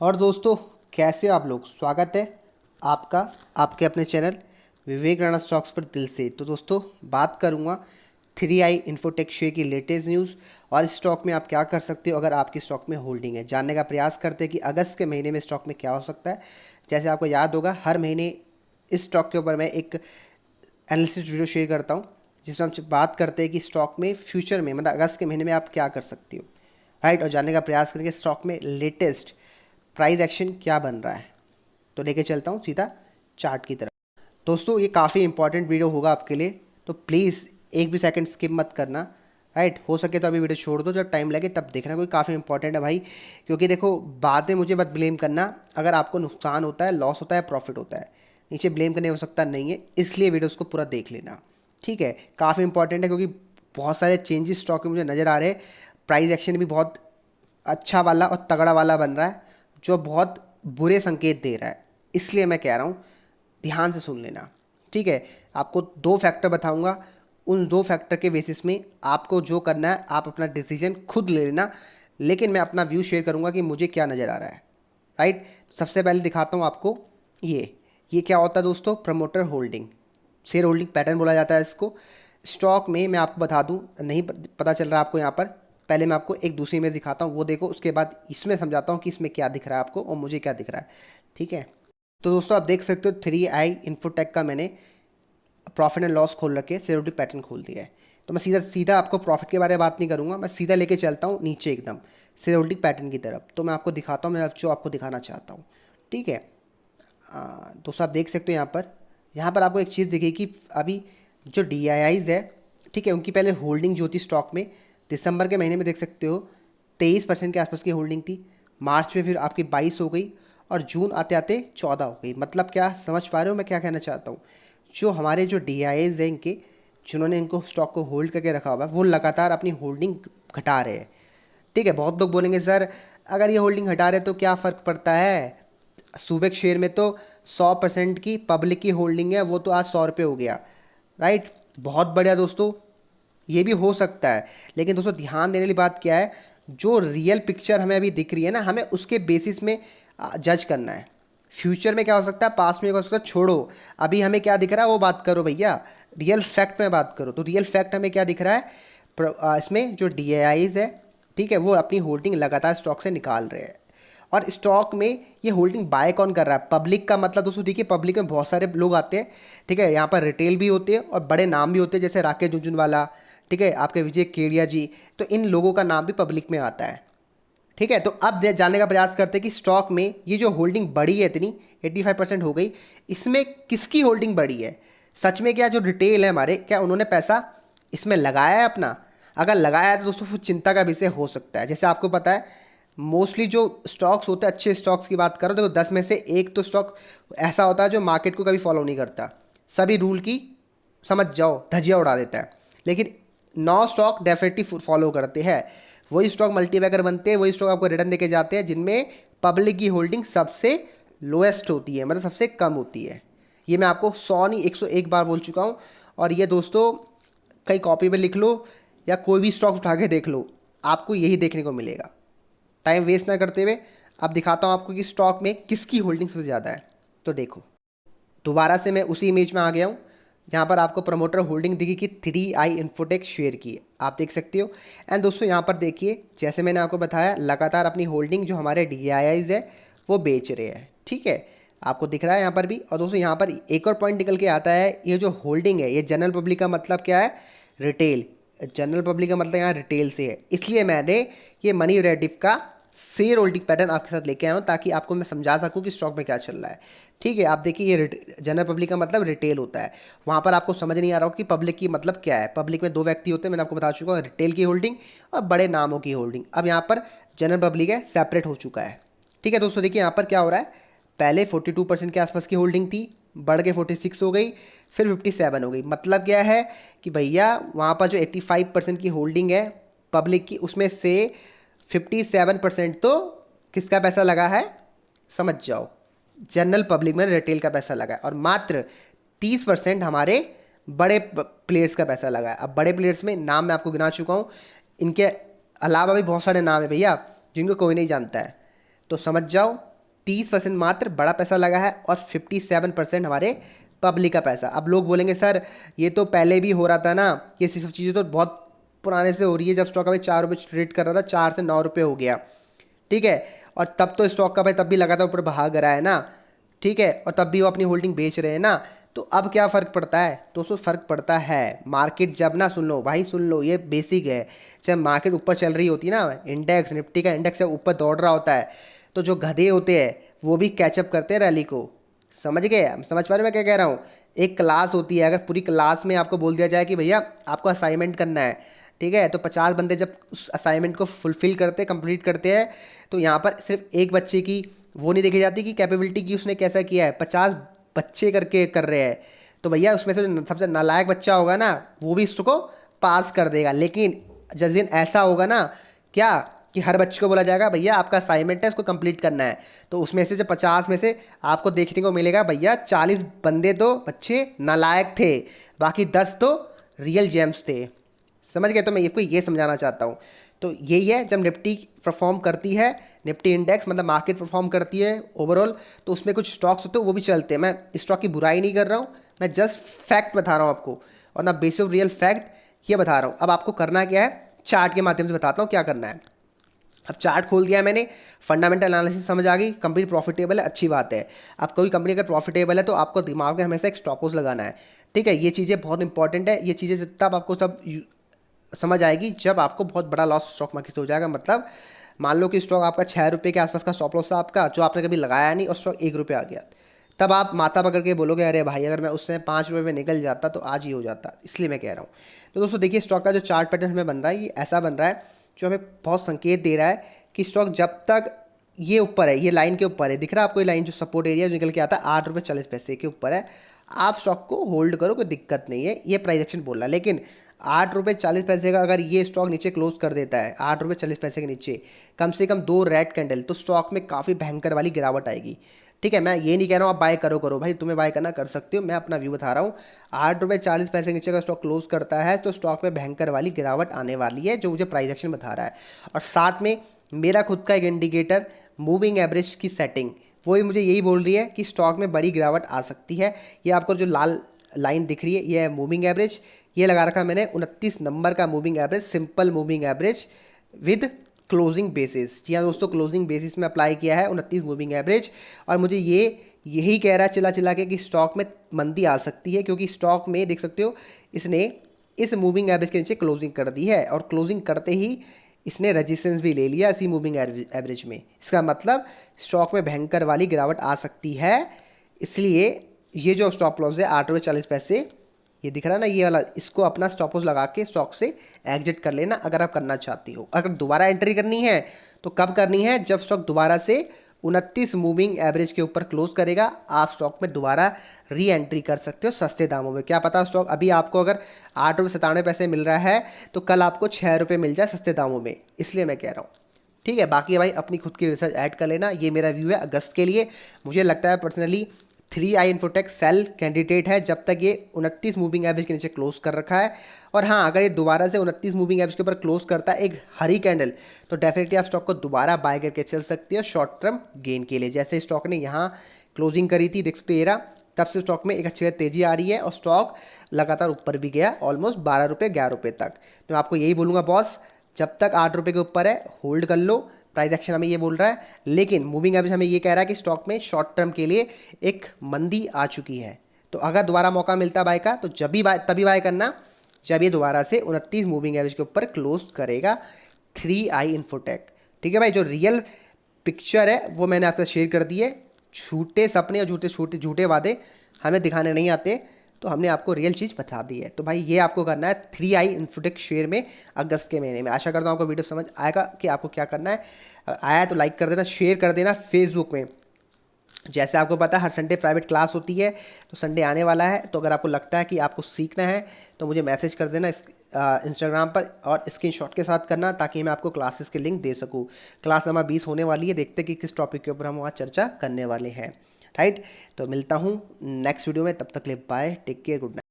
और दोस्तों, कैसे हो आप लोग। स्वागत है आपका आपके अपने चैनल विवेक राणा स्टॉक्स पर दिल से। तो दोस्तों, बात करूंगा 3i इन्फोटेक शेयर की लेटेस्ट न्यूज़ और इस स्टॉक में आप क्या कर सकते हो अगर आपकी स्टॉक में होल्डिंग है। जानने का प्रयास करते हैं कि अगस्त के महीने में स्टॉक में क्या हो सकता है। जैसे आपको याद होगा, हर महीने इस स्टॉक के ऊपर मैं एक एनालिसिस वीडियो शेयर करता हूँ, जिसमें हम बात करते हैं कि स्टॉक में फ्यूचर में मतलब अगस्त के महीने में आप क्या कर सकते हो, राइट। और जानने का प्रयास करेंगे स्टॉक में लेटेस्ट प्राइस एक्शन क्या बन रहा है। तो लेके चलता हूँ सीधा चार्ट की तरफ। दोस्तों, ये काफ़ी इंपॉर्टेंट वीडियो होगा आपके लिए, तो प्लीज़ एक भी सेकंड स्किप मत करना, राइट। हो सके तो अभी वीडियो छोड़ दो, जब टाइम लगे तब देखना, कोई काफ़ी इंपॉर्टेंट है भाई। क्योंकि देखो, बाद में मुझे मत ब्लेम करना अगर आपको नुकसान होता है, लॉस होता है, प्रॉफिट होता है। नीचे ब्लेम करने हो सकता नहीं है, इसलिए वीडियोस को पूरा देख लेना, ठीक है। काफ़ी इंपॉर्टेंट है क्योंकि बहुत सारे चेंजेस स्टॉक में मुझे नज़र आ रहे हैं। प्राइस एक्शन भी बहुत अच्छा वाला और तगड़ा वाला बन रहा है, जो बहुत बुरे संकेत दे रहा है। इसलिए मैं कह रहा हूँ, ध्यान से सुन लेना, ठीक है। आपको दो फैक्टर बताऊंगा, उन दो फैक्टर के बेसिस में आपको जो करना है आप अपना डिसीजन खुद ले लेना। लेकिन मैं अपना व्यू शेयर करूंगा कि मुझे क्या नज़र आ रहा है, राइट। सबसे पहले दिखाता हूँ आपको ये क्या होता है दोस्तों। Promoter holding, share holding pattern बोला जाता है इसको। स्टॉक में मैं आपको बता दूं, नहीं पता चल रहा आपको यहाँ पर, पहले मैं आपको एक दूसरी इमेज दिखाता हूँ, वो देखो। उसके बाद इसमें समझाता हूँ कि इसमें क्या दिख रहा है आपको और मुझे क्या दिख रहा है, ठीक है। तो दोस्तों, आप देख सकते हो 3i इन्फोटेक का मैंने प्रॉफिट एंड लॉस खोल रखे, शेयर होल्डिंग पैटर्न खोल दिया है। तो मैं सीधा सीधा आपको प्रॉफिट के बारे में बात नहीं करूँगा, मैं सीधा लेके चलता हूँ नीचे एकदम शेयर होल्डिंग पैटर्न की तरफ। तो मैं आपको दिखाता हूँ, मैं जो आपको दिखाना चाहता हूँ, ठीक है। दोस्तों, आप देख सकते हो यहाँ पर आपको एक चीज़ दिखेगी कि अभी जो डी आई आईज़ है, ठीक है, उनकी पहले होल्डिंग जो थी स्टॉक में, दिसंबर के महीने में देख सकते हो 23% के आसपास की होल्डिंग थी। मार्च में फिर आपकी 22 हो गई और जून आते आते 14 हो गई। मतलब क्या समझ पा रहे हो मैं क्या कहना चाहता हूँ। जो हमारे जो डी आई आईज़ हैं इनके, जिन्होंने इनको स्टॉक को होल्ड करके रखा हुआ है, वो लगातार अपनी होल्डिंग घटा रहे हैं, ठीक है। बहुत लोग बोलेंगे सर, अगर ये होल्डिंग हटा रहे तो क्या फ़र्क पड़ता है। सुबेक शेयर में तो 100% की पब्लिक की होल्डिंग है, वो तो आज 100 रुपये हो गया, राइट। बहुत बढ़िया दोस्तों, ये भी हो सकता है। लेकिन दोस्तों, ध्यान देने वाली बात क्या है, जो रियल पिक्चर हमें अभी दिख रही है ना, हमें उसके बेसिस में जज करना है। फ्यूचर में क्या हो सकता है, पास्ट में क्या हो सकता है, छोड़ो। अभी हमें क्या दिख रहा है वो बात करो भैया, रियल फैक्ट में बात करो। तो रियल फैक्ट हमें क्या दिख रहा है, इसमें जो डी है, ठीक है, वो अपनी होल्डिंग लगातार स्टॉक से निकाल रहे हैं। और स्टॉक में ये होल्डिंग बाय कौन कर रहा है, पब्लिक का। मतलब दोस्तों देखिए, पब्लिक में बहुत सारे लोग आते हैं, ठीक है। यहाँ पर रिटेल भी होते हैं और बड़े नाम भी होते हैं, जैसे राकेश झुनझुनवाला, ठीक है, आपके विजय केडिया जी। तो इन लोगों का नाम भी पब्लिक में आता है, ठीक है। तो अब जानने का प्रयास करते हैं कि स्टॉक में ये जो होल्डिंग बढ़ी है इतनी, 85% हो गई, इसमें किसकी होल्डिंग बढ़ी है। सच में क्या जो रिटेल है हमारे, क्या उन्होंने पैसा इसमें लगाया है अपना। अगर लगाया है तो दोस्तों फिर चिंता का विषय हो सकता है। जैसे आपको पता है, मोस्टली जो स्टॉक्स होते हैं, अच्छे स्टॉक्स की बात करो तो 10 में से 1 तो स्टॉक ऐसा होता है जो मार्केट को कभी फॉलो नहीं करता, सभी रूल की समझ जाओ धजिया उड़ा देता है। लेकिन 9 स्टॉक डेफिनेटली फॉलो करते हैं। वही स्टॉक मल्टीबैगर बनते हैं, वही स्टॉक आपको रिटर्न देके जाते हैं जिनमें पब्लिक की होल्डिंग सबसे लोएस्ट होती है, मतलब सबसे कम होती है। ये मैं आपको 100 नहीं 101 बार बोल चुका हूँ। और ये दोस्तों, कहीं कॉपी पे लिख लो या कोई भी स्टॉक उठा के देख लो, आपको यही देखने को मिलेगा। टाइम वेस्ट ना करते हुए अब दिखाता हूँ आपको कि स्टॉक में किसकी होल्डिंग सबसे ज़्यादा है। तो देखो, दोबारा से मैं उसी इमेज में आ गया हूँ जहाँ पर आपको प्रमोटर होल्डिंग दिखी कि 3i इन्फोटेक शेयर की है, आप देख सकते हो। एंड दोस्तों, यहाँ पर देखिए, जैसे मैंने आपको बताया, लगातार अपनी होल्डिंग जो हमारे डी आई आईज़ है वो बेच रहे हैं, ठीक है। आपको दिख रहा है यहाँ पर भी। और दोस्तों, यहाँ पर एक और पॉइंट निकल के आता है, ये जो होल्डिंग है ये जनरल पब्लिक का मतलब क्या है, रिटेल। जनरल पब्लिक का मतलब यहाँ रिटेल से है, इसलिए मैंने ये मनी रेडिफ का शेयर होल्डिंग पैटर्न आपके साथ लेके आया हूँ, ताकि आपको मैं समझा सकूँ कि स्टॉक में क्या चल रहा है, ठीक है। आप देखिए, ये जनरल पब्लिक का मतलब रिटेल होता है। वहाँ पर आपको समझ नहीं आ रहा हो कि पब्लिक की मतलब क्या है। पब्लिक में 2 व्यक्ति होते हैं, मैंने आपको बता चुका हूँ, रिटेल की होल्डिंग और बड़े नामों की होल्डिंग। अब यहाँ पर जनरल पब्लिक है, सेपरेट हो चुका है, ठीक है। दोस्तों देखिए, यहाँ पर क्या हो रहा है, पहले 42% के आसपास की होल्डिंग थी, बढ़ के 46 हो गई, फिर 57 हो गई। मतलब क्या है कि भैया, वहाँ पर जो 85% की होल्डिंग है पब्लिक की, उसमें से 57% तो किसका पैसा लगा है, समझ जाओ, जनरल पब्लिक में रिटेल का पैसा लगा है। और मात्र 30% हमारे बड़े प्लेयर्स का पैसा लगा है। अब बड़े प्लेयर्स में नाम मैं आपको गिना चुका हूँ, इनके अलावा भी बहुत सारे नाम है भैया जिनको कोई नहीं जानता है। तो समझ जाओ 30% मात्र बड़ा पैसा लगा है और 57% हमारे पब्लिक का पैसा। अब लोग बोलेंगे सर ये तो पहले भी हो रहा था ना, ये सब चीज़ें तो बहुत पुराने से हो रही है, जब स्टॉक अभी 4 रुपये ट्रेड कर रहा था 4 से 9 रुपये हो गया, ठीक है। और तब तो स्टॉक का भाई तब भी लगातार ऊपर भाग रहा है ना, ठीक है, और तब भी वो अपनी होल्डिंग बेच रहे हैं ना। तो अब क्या फ़र्क पड़ता है दोस्तों? फ़र्क पड़ता है मार्केट जब ना, सुन लो भाई सुन लो, ये बेसिक है, जब मार्केट ऊपर चल रही होती है ना, इंडेक्स निफ्टी का इंडेक्स जब ऊपर दौड़ रहा होता है, तो जो गधे होते हैं वो भी कैचअप करते हैं रैली को। समझ गए? समझ पा रहे मैं क्या कह रहा हूँ? एक क्लास होती है, अगर पूरी क्लास में आपको बोल दिया जाए कि भैया आपको असाइनमेंट करना है, ठीक है, तो 50 बंदे जब उस असाइनमेंट को फुलफिल करते कंप्लीट करते हैं, तो यहाँ पर सिर्फ एक बच्चे की वो नहीं देखी जाती कि कैपेबिलिटी की उसने कैसा किया है, 50 बच्चे करके कर रहे हैं, तो भैया उसमें से जो सबसे नालायक बच्चा होगा ना वो भी इसको पास कर देगा। लेकिन जिस दिन ऐसा होगा ना, क्या कि हर बच्चे को बोला जाएगा भैया आपका असाइनमेंट है इसको कंप्लीट करना है, तो उसमें से जो 50 में से आपको देखने को मिलेगा भैया 40 बंदे तो बच्चे नालायक थे, बाकी 10 तो रियल जेम्स थे। समझ गए? तो मैं आपको ये समझाना चाहता हूँ। तो यही है, जब निफ्टी परफॉर्म करती है, निफ्टी इंडेक्स मतलब मार्केट परफॉर्म करती है ओवरऑल, तो उसमें कुछ स्टॉक्स होते हैं वो भी चलते हैं। मैं स्टॉक की बुराई नहीं कर रहा हूँ, मैं जस्ट फैक्ट बता रहा हूँ आपको, और ना बेस ऑफ रियल फैक्ट ये बता रहा हूँ। अब आपको करना क्या है, चार्ट के माध्यम से बताता हूँ क्या करना है। अब चार्ट खोल दिया है मैंने, फंडामेंटल एनालिसिस समझ आ गई, कंपनी प्रॉफिटेबल है, अच्छी बात है। अब कोई कंपनी अगर प्रॉफिटेबल है तो आपको दिमाग में हमेशा एक स्टॉप लॉस लगाना है, ठीक है। ये चीज़ें बहुत इंपॉर्टेंट है, ये चीज़ें तब आपको सब समझ आएगी जब आपको बहुत बड़ा लॉस स्टॉक मार्केट से हो जाएगा। मतलब मान लो कि स्टॉक आपका 6 रुपये के आसपास का स्टॉप लॉस था आपका, जो आपने कभी लगाया नहीं, और स्टॉक 1 रुपये आ गया, तब आप माथा पकड़ के बोलोगे अरे भाई अगर मैं उस समय 5 रुपये में निकल जाता तो आज ही हो जाता। इसलिए मैं कह रहा हूँ। तो दोस्तों देखिए, स्टॉक का जो चार्ट पैटर्न हमें बन रहा है ये ऐसा बन रहा है जो हमें बहुत संकेत दे रहा है कि स्टॉक जब तक ये ऊपर है, ये लाइन के ऊपर है, दिख रहा है आपको ये लाइन जो सपोर्ट एरिया जो निकल के आता है 8 रुपये 40 पैसे के ऊपर है, आप स्टॉक को होल्ड करो, कोई दिक्कत नहीं है, ये प्राइस एक्शन बोल रहा है। लेकिन 8 रुपये 40 पैसे का अगर ये स्टॉक नीचे क्लोज कर देता है 8 रुपये 40 पैसे के नीचे, कम से कम 2 रेड कैंडल, तो स्टॉक में काफ़ी भयंकर वाली गिरावट आएगी, ठीक है। मैं ये नहीं कह रहा हूँ आप बाय करो करो भाई, तुम्हें बाय करना कर सकते हो, मैं अपना व्यू बता रहा हूँ। 8 रुपये 40 पैसे के नीचे का स्टॉक क्लोज करता है तो स्टॉक में भयंकर वाली गिरावट आने वाली है, जो मुझे प्राइस एक्शन बता रहा है। और साथ में मेरा खुद का एक इंडिकेटर मूविंग एवरेज की सेटिंग, वो भी मुझे यही बोल रही है कि स्टॉक में बड़ी गिरावट आ सकती है। ये आपको जो लाल लाइन दिख रही है ये है मूविंग एवरेज, ये लगा रखा मैंने 29 नंबर का moving average, simple moving average with closing basis. जी हाँ दोस्तों, क्लोजिंग बेसिस में अप्लाई किया है 29 मूविंग एवरेज। और मुझे ये यही कह रहा है चिल्ला चिल्ला के कि स्टॉक में मंदी आ सकती है, क्योंकि स्टॉक में देख सकते हो इसने इस मूविंग एवरेज के नीचे क्लोजिंग कर दी है, और क्लोजिंग करते ही इसने रजिस्टेंस भी ले लिया इसी मूविंग एवरेज में। इसका मतलब स्टॉक में भयंकर वाली गिरावट आ सकती है। इसलिए ये जो स्टॉप लॉस है 8 रुपये 40 पैसे, ये दिख रहा है ना ये वाला, इसको अपना स्टॉप लॉस लगा के स्टॉक से एग्जिट कर लेना अगर आप करना चाहती हो। अगर दोबारा एंट्री करनी है तो कब करनी है, जब स्टॉक दोबारा से 29 मूविंग एवरेज के ऊपर क्लोज करेगा, आप स्टॉक में दोबारा री एंट्री कर सकते हो सस्ते दामों में। क्या पता स्टॉक अभी आपको अगर 8 रुपये 97 पैसे मिल रहा है तो कल आपको 6 रुपये मिल जाए सस्ते दामों में, इसलिए मैं कह रहा हूँ, ठीक है। बाकी भाई अपनी खुद की रिसर्च ऐड कर लेना, ये मेरा व्यू है अगस्त के लिए। मुझे लगता है personally 3i infotech cell candidate है जब तक ये 29 मूविंग एवरेज के नीचे क्लोज कर रखा है। और हाँ, अगर ये दोबारा से 29 मूविंग एवरेज के ऊपर क्लोज करता है एक हरी कैंडल, तो डेफिनेटली आप स्टॉक को दोबारा बाय करके चल सकते हो शॉर्ट टर्म गेन के लिए। जैसे स्टॉक ने यहाँ क्लोजिंग करी थी, देख सकते हो येरा, तब से स्टॉक में एक अच्छी तेजी आ रही है और स्टॉक लगातार ऊपर भी गया ऑलमोस्ट 12 रुपये 11 रुपये तक। तो मैं आपको यही बोलूँगा बॉस, जब तक 8 रुपये के ऊपर है होल्ड कर लो, प्राइस एक्शन हमें ये बोल रहा है। लेकिन मूविंग एवरेज हमें ये कह रहा है कि स्टॉक में शॉर्ट टर्म के लिए एक मंदी आ चुकी है, तो अगर दोबारा मौका मिलता है बाय का तो जब भी बाय तभी बाय करना जब ये दोबारा से 29 मूविंग एवरेज के ऊपर क्लोज करेगा 3i इन्फोटेक, ठीक है भाई। जो रियल पिक्चर है वो मैंने आपसे शेयर कर दी है, झूठे सपने और झूठे झूठे झूठे वादे हमें दिखाने नहीं आते, तो हमने आपको रियल चीज़ बता दी है। तो भाई ये आपको करना है 3i इन्फोटेक शेयर में अगस्त के महीने में। आशा करता हूँ आपको वीडियो समझ आएगा कि आपको क्या करना है। आया तो लाइक कर देना, शेयर कर देना फेसबुक में। जैसे आपको पता है हर संडे प्राइवेट क्लास होती है, तो संडे आने वाला है, तो अगर आपको लगता है कि आपको सीखना है तो मुझे मैसेज कर देना इंस्टाग्राम पर, और स्क्रीनशॉट के साथ करना, ताकि मैं आपको क्लासेस के लिंक दे सकूँ। क्लास नंबर 20 होने वाली है, देखते हैं कि किस टॉपिक के ऊपर हम वहाँ चर्चा करने वाले हैं, राइट। तो मिलता हूँ नेक्स्ट वीडियो में, तब तक के लिए bye, take care, good night.